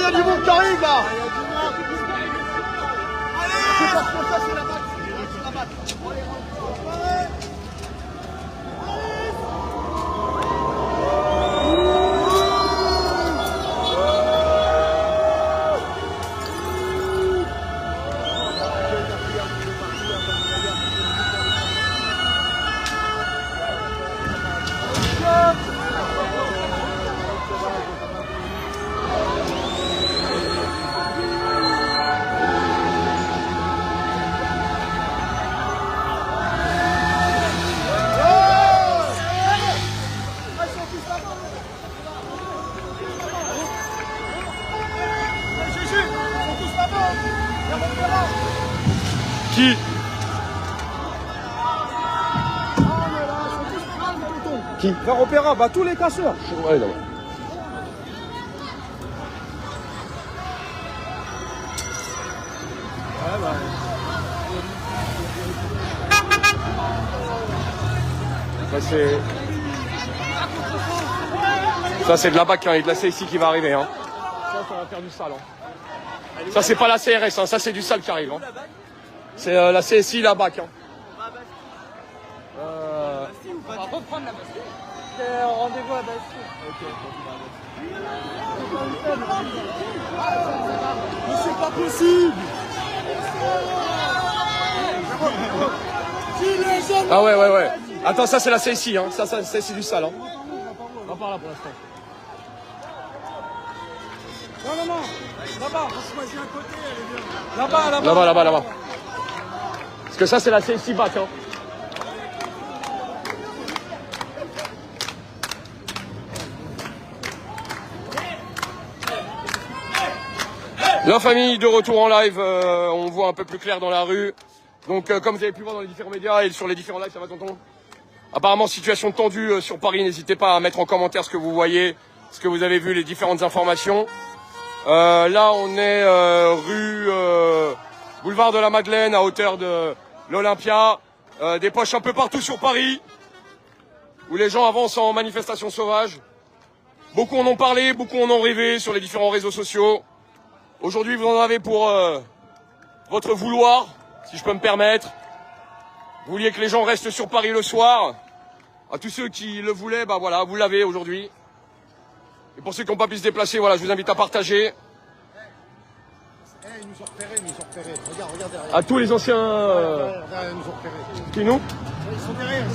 il y a du monde qui arrive là. Qui? Qui? Vers Opéra, bah tous les casseurs. Ouais, non. Ça c'est de la BAC hein, et de la CSI qui va arriver. Hein. Ça va faire du sale. Hein. Ça c'est pas la CRS, hein, ça c'est du sale qui arrive. Hein. C'est la CSI, la BAC. Hein. On va reprendre la Bastille. C'est rendez-vous à Bastille. Mais c'est pas possible. Ah ouais. Attends, ça c'est la CSI, hein. Ça c'est du sale. Hein. On va par là pour l'instant. Non. Là-bas, on choisit un côté, elle est bien. Là-bas. Parce que ça c'est la CSI BAC. Hein. La famille de retour en live, on voit un peu plus clair dans la rue. Donc comme vous avez pu voir dans les différents médias et sur les différents lives, ça va tonton? Apparemment situation tendue sur Paris, n'hésitez pas à mettre en commentaire ce que vous voyez, ce que vous avez vu, les différentes informations. Là on est rue boulevard de la Madeleine à hauteur de l'Olympia. Des poches un peu partout sur Paris, où les gens avancent en manifestation sauvage. Beaucoup en ont parlé, beaucoup en ont rêvé sur les différents réseaux sociaux. Aujourd'hui, vous en avez pour votre vouloir, si je peux me permettre. Vous vouliez que les gens restent sur Paris le soir. À tous ceux qui le voulaient, bah voilà, vous l'avez aujourd'hui. Et pour ceux qui n'ont pas pu se déplacer, voilà, je vous invite à partager. Ils nous ont repérés. Regarde derrière. À tous les anciens... Ils nous ont repérés. Qui nous? Ils sont derrière.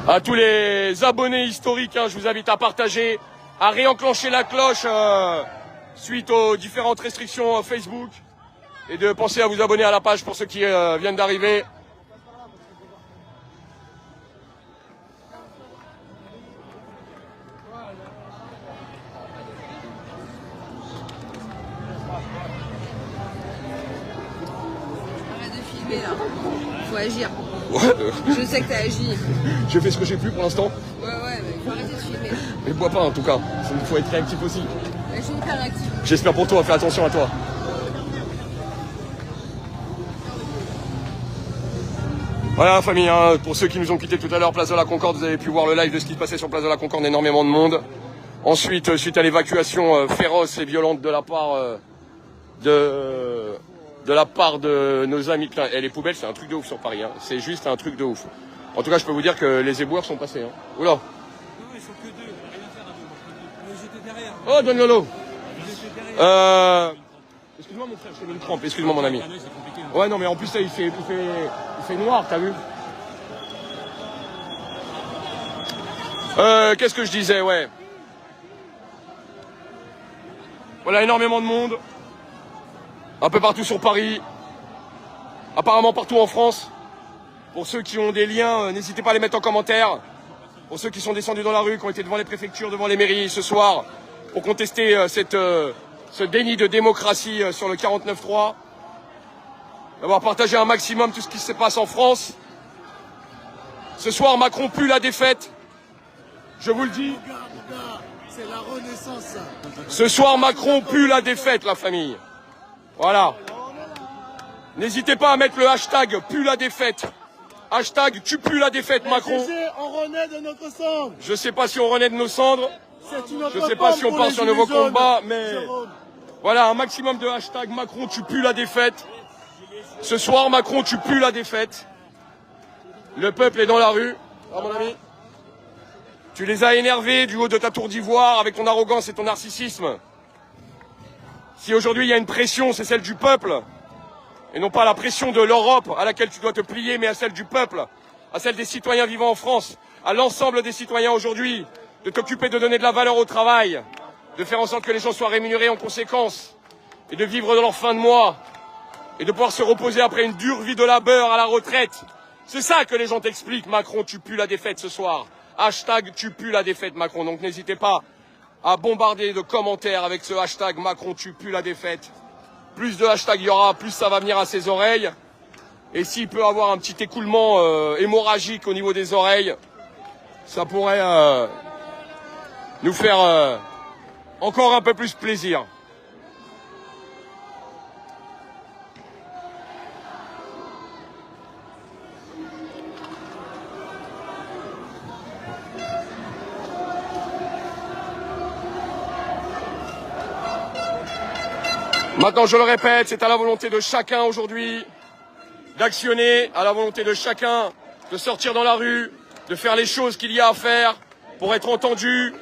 À tous les abonnés historiques, hein, je vous invite à partager, à réenclencher la cloche suite aux différentes restrictions Facebook et de penser à vous abonner à la page pour ceux qui viennent d'arriver. Arrête de filmer là. Faut agir. Ouais, Je sais que t'as agi. je fais ce que j'ai pu pour l'instant. Ouais, mais faut arrêter de filmer. Mais bois pas en tout cas, il faut être réactif aussi. Je suis hyper active. J'espère pour toi, fais attention à toi. Voilà famille, hein, pour ceux qui nous ont quittés tout à l'heure, place de la Concorde, vous avez pu voir le live de ce qui se passait sur place de la Concorde, énormément de monde. Ensuite, suite à l'évacuation féroce et violente de la part de nos amis. Putain, et les poubelles, c'est un truc de ouf sur Paris, hein. C'est juste un truc de ouf. En tout cas, je peux vous dire que les éboueurs sont passés. Hein. Oula. Non, ils sont que deux, rien à faire avec eux. J'étais derrière. Oh, donne Lolo. J'étais derrière. Excuse-moi mon frère, je te mets une crampe, excuse-moi mon ami. C'est compliqué. Ouais, non, mais en plus, là, il fait noir, t'as vu? Qu'est-ce que je disais, ouais. Voilà, énormément de monde. Un peu partout sur Paris. Apparemment partout en France. Pour ceux qui ont des liens, n'hésitez pas à les mettre en commentaire. Pour ceux qui sont descendus dans la rue, qui ont été devant les préfectures, devant les mairies ce soir, pour contester ce déni de démocratie sur le 49.3. D'avoir partagé un maximum tout ce qui se passe en France. Ce soir, Macron pue la défaite. Je vous le dis. C'est la renaissance. Ce soir, Macron pue la défaite, la famille. Voilà. N'hésitez pas à mettre le hashtag pue la défaite. Hashtag tu pues la défaite, Macron. On renaît de notre sang. Je sais pas si on renaît de nos cendres. C'est une autre Je sais pas si on pour part les sur un nouveau gilets jaunes, combat, mais Jérôme. Voilà, un maximum de hashtags. Macron, tu pues la défaite. Ce soir, Macron, tu pues la défaite. Le peuple est dans la rue, à mon ami. Tu les as énervés du haut de ta tour d'ivoire avec ton arrogance et ton narcissisme. Si aujourd'hui il y a une pression, c'est celle du peuple. Et non pas la pression de l'Europe à laquelle tu dois te plier, mais à celle du peuple, à celle des citoyens vivant en France, à l'ensemble des citoyens aujourd'hui, de t'occuper de donner de la valeur au travail, de faire en sorte que les gens soient rémunérés en conséquence, et de vivre dans leur fin de mois, et de pouvoir se reposer après une dure vie de labeur à la retraite. C'est ça que les gens t'expliquent. Macron, tu pues la défaite ce soir. Hashtag tu pues la défaite, Macron. Donc n'hésitez pas à bombarder de commentaires avec ce hashtag Macron, tu pues la défaite. Plus de hashtags il y aura, plus ça va venir à ses oreilles. Et s'il peut avoir un petit écoulement hémorragique au niveau des oreilles, ça pourrait nous faire encore un peu plus plaisir. Maintenant, je le répète, c'est à la volonté de chacun aujourd'hui d'actionner, à la volonté de chacun de sortir dans la rue, de faire les choses qu'il y a à faire pour être entendu,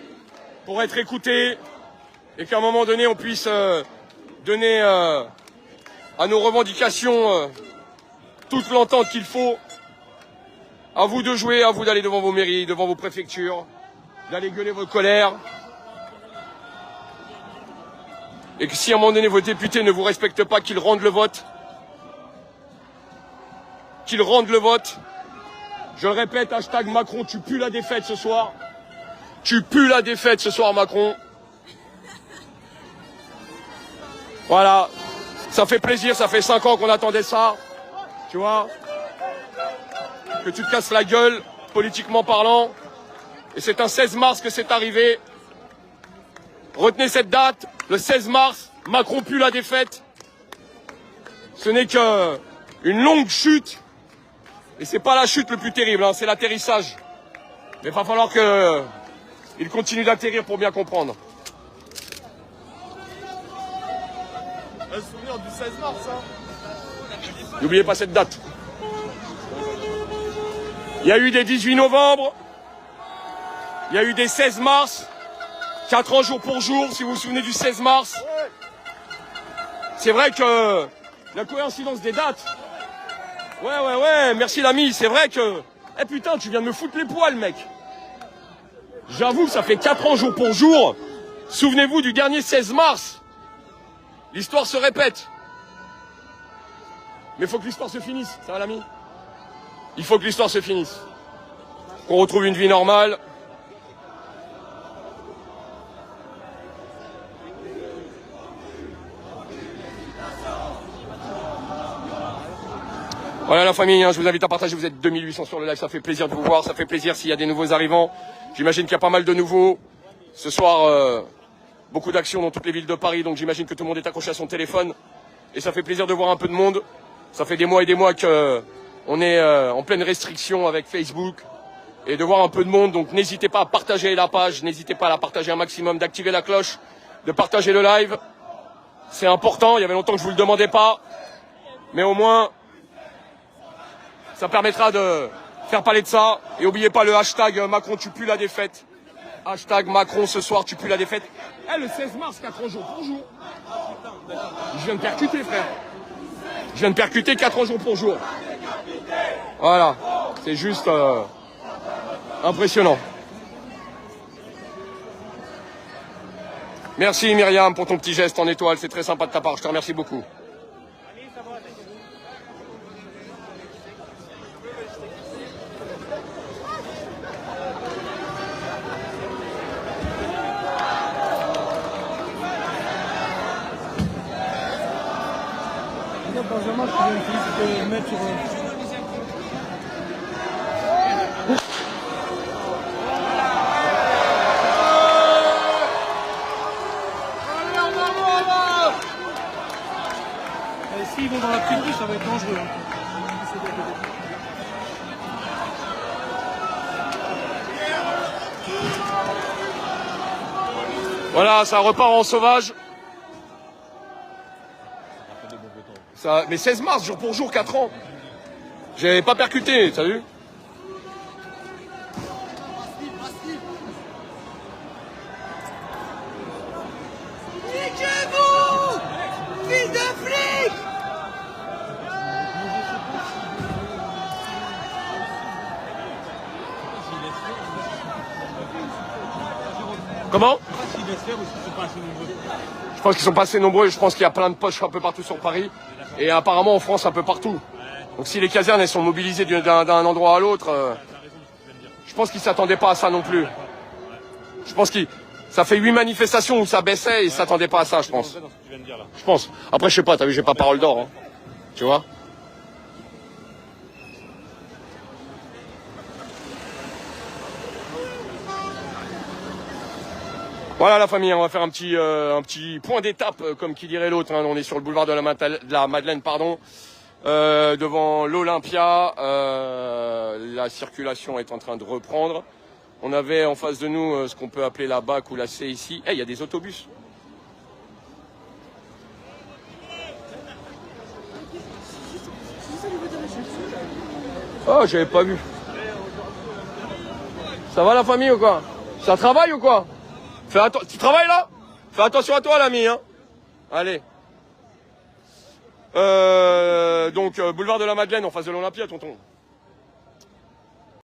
pour être écouté, et qu'à un moment donné, on puisse donner à nos revendications toute l'entente qu'il faut. À vous de jouer, à vous d'aller devant vos mairies, devant vos préfectures, d'aller gueuler votre colère. Et que si à un moment donné vos députés ne vous respectent pas, qu'ils rendent le vote. Qu'ils rendent le vote. Je le répète, hashtag Macron, tu pues la défaite ce soir. Tu pues la défaite ce soir, Macron. Voilà. Ça fait plaisir, ça fait 5 ans qu'on attendait ça. Tu vois? Que tu te casses la gueule, politiquement parlant. Et c'est un 16 mars que c'est arrivé. Retenez cette date, le 16 mars, Macron pue la défaite. Ce n'est qu'une longue chute. Et c'est pas la chute le plus terrible, hein, c'est l'atterrissage. Mais il va falloir qu'il continue d'atterrir pour bien comprendre. Un souvenir du 16 mars, hein. N'oubliez pas cette date. Il y a eu des 18 novembre. Il y a eu des 16 mars. 4 ans jour pour jour, si vous vous souvenez du 16 mars. C'est vrai que la coïncidence des dates. Ouais, merci l'ami, c'est vrai que... Eh putain, tu viens de me foutre les poils, mec. J'avoue que ça fait 4 ans jour pour jour. Souvenez-vous du dernier 16 mars. L'histoire se répète. Mais il faut que l'histoire se finisse, ça va l'ami? Il faut que l'histoire se finisse. Qu'on retrouve une vie normale. Voilà la famille, hein, je vous invite à partager, vous êtes 2800 sur le live, ça fait plaisir de vous voir, ça fait plaisir s'il y a des nouveaux arrivants. J'imagine qu'il y a pas mal de nouveaux. Ce soir, beaucoup d'actions dans toutes les villes de Paris, donc j'imagine que tout le monde est accroché à son téléphone. Et ça fait plaisir de voir un peu de monde. Ça fait des mois et des mois qu'on est en pleine restriction avec Facebook. Et de voir un peu de monde, donc n'hésitez pas à partager la page, n'hésitez pas à la partager un maximum, d'activer la cloche, de partager le live. C'est important, il y avait longtemps que je vous le demandais pas. Mais au moins... ça permettra de faire parler de ça. Et n'oubliez pas le hashtag Macron tu pues la défaite. Hashtag Macron ce soir tu pues la défaite. Eh, le 16 mars, 4 ans jour pour jour. Je viens de percuter, frère. Je viens de percuter 4 ans jour pour jour. Voilà. C'est juste impressionnant. Merci Myriam pour ton petit geste en étoile. C'est très sympa de ta part. Je te remercie beaucoup. Benjamin, je viens de mettre sur... S'ils vont dans la petite rue, ça va être dangereux. Voilà, ça repart en sauvage. Ça, mais 16 mars, jour pour jour, 4 ans. J'avais pas percuté, t'as vu? Niquez-vous, fils de flic! Comment? S'ils laissent faire ou s'ils sont pas assez nombreux. Je pense qu'ils sont pas assez nombreux, je pense qu'il y a plein de poches un peu partout sur Paris. Et apparemment en France un peu partout. Donc si les casernes elles sont mobilisées d'un endroit à l'autre, je pense qu'ils s'attendaient pas à ça non plus. Je pense que ça fait 8 manifestations où ça baissait et ils s'attendaient pas à ça, je pense. Je pense. Après je sais pas, t'as vu, j'ai pas parole d'or, hein. Tu vois. Voilà la famille, on va faire un petit point d'étape, comme qui dirait l'autre. Hein. On est sur le boulevard de la Madeleine, pardon, devant l'Olympia. La circulation est en train de reprendre. On avait en face de nous ce qu'on peut appeler la BAC ou la CIC. Eh, il y a des autobus. Oh, j'avais pas vu. Ça va la famille ou quoi? Ça travaille ou quoi? Tu travailles là? Fais attention à toi l'ami, hein. Allez. Donc boulevard de la Madeleine en face de l'Olympia, tonton.